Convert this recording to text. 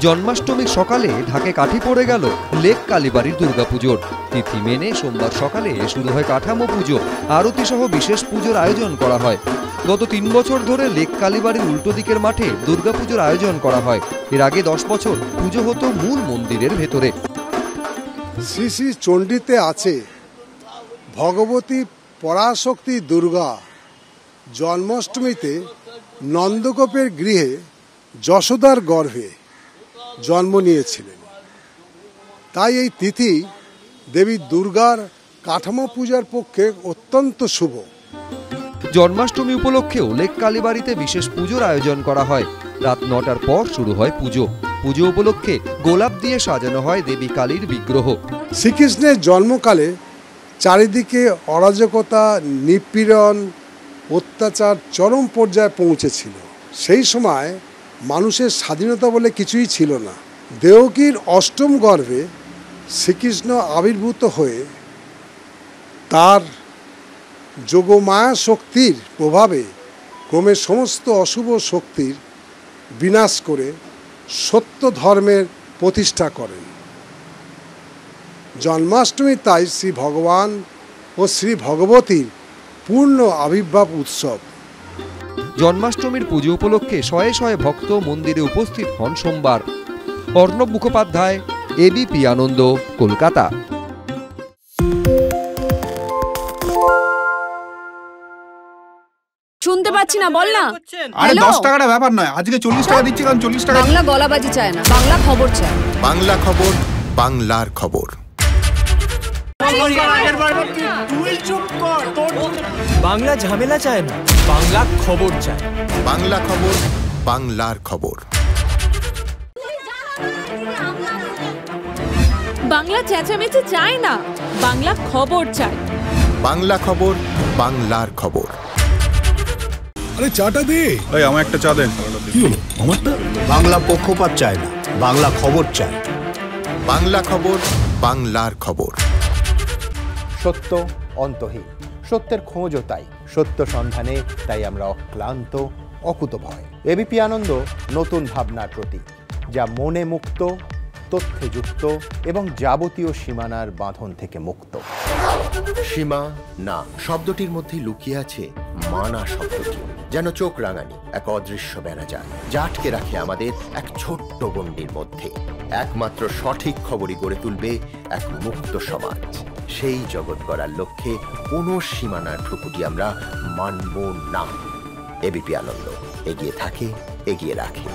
জন্মাষ্টমীর সকালে ঢাকে কাঠি পড়ে গেল লেক কালীবাড়ির দুর্গাপুজোর। তিথি মেনে সোমবার সকালে শুরু হয় কাঠামো পুজো, আরতি সহ বিশেষ পুজোর আয়োজন করা হয়। গত 3 বছর ধরে লেক কালীবাড়ির উল্টো দিকের মাঠে দুর্গাপুজোর আয়োজন করা হয়। এর আগে 10 বছর পুজো হতো মূল মন্দিরের ভেতরে। শ্রী শ্রী চণ্ডীতে আছে ভগবতী পরাশক্তি দুর্গা জন্মাষ্টমীতে নন্দগোপের গৃহে যশোদার গর্ভে জন্ম নিয়েছিলেন। তাই এই তিথি দেবী দুর্গার কাঠামো পূজার পক্ষে অত্যন্ত শুভ। জন্মাষ্টমী উপলক্ষেও লেক কালীবাড়িতে বিশেষ পুজোর আয়োজন করা হয়। রাত 9টার পর শুরু হয় পুজো। পুজো উপলক্ষে গোলাপ দিয়ে সাজানো হয় দেবী কালীর বিগ্রহ। শ্রীকৃষ্ণের জন্মকালে চারিদিকে অরাজকতা, নিপীড়ন, অত্যাচার চরম পর্যায়ে পৌঁছেছিল। সেই সময় মানুষের স্বাধীনতা বলে কিছুই ছিল না। দেবকীর অষ্টম গর্ভে শ্রীকৃষ্ণ আবির্ভূত হয়ে তার যোগমায়া শক্তির প্রভাবে ক্রমে সমস্ত অশুভ শক্তির বিনাশ করে সত্য ধর্মের প্রতিষ্ঠা করেন। জন্মাষ্টমী তাই শ্রী ভগবান ও শ্রী ভগবতীর পূর্ণ আবির্ভাব উৎসব। জন্মাষ্টমীর পুজো উপলক্ষে শয়ে শয়ে ভক্ত মন্দিরে উপস্থিত হন সোমবার। অর্ণব মুখোপাধ্যায়, এবিপি আনন্দ, কলকাতা। শুনতে পাচ্ছি না, বল না। আরে 10 টাকাটা ব্যাপার নয়, আজকে 40 টাকা দিচ্ছি, কারণ 40 টাকা। বাংলা গলাবাজি চায় না, বাংলা খবর চায়। বাংলা খবর, বাংলার খবর। বাংলা ঝামেলা চায় না, বাংলা খবর চায়। বাংলা খবর, বাংলার খবর। বাংলা চেঁচামেচি চায় না, বাংলা খবর চায়। বাংলা খবর, বাংলার খবর। আরে চাটা দে। এই আমার একটা চা দেন। কি হলো আমারটা? বাংলা পক্ষপাত চায় না, বাংলা খবর চায়। বাংলা খবর, বাংলার খবর। সত্য অন্তহীন, সত্যের খোঁজও তাই, সত্য সন্ধানে তাই আমরা অক্লান্ত, অকুতভয়। এবিপি আনন্দ নতুন ভাবনার প্রতীক, যা মনে মুক্ত, তথ্যে যুক্ত এবং যাবতীয় সীমানার বাঁধন থেকে মুক্ত। সীমা না শব্দটির মধ্যে লুকিয়ে আছে মানা শব্দটি, যেন চোখ রাঙানি এক অদৃশ্য বেড়াজাল, যা আটকে রাখে আমাদের এক ছোট্ট গণ্ডির মধ্যে। একমাত্র সঠিক খবরই গড়ে তুলবে এক মুক্ত সমাজ। সেই জগৎ গড়ার লক্ষ্যে কোনো সীমানার ঠুকুটি আমরা মানব না। এবিপি আনন্দ এগিয়ে থাকে, এগিয়ে রাখে।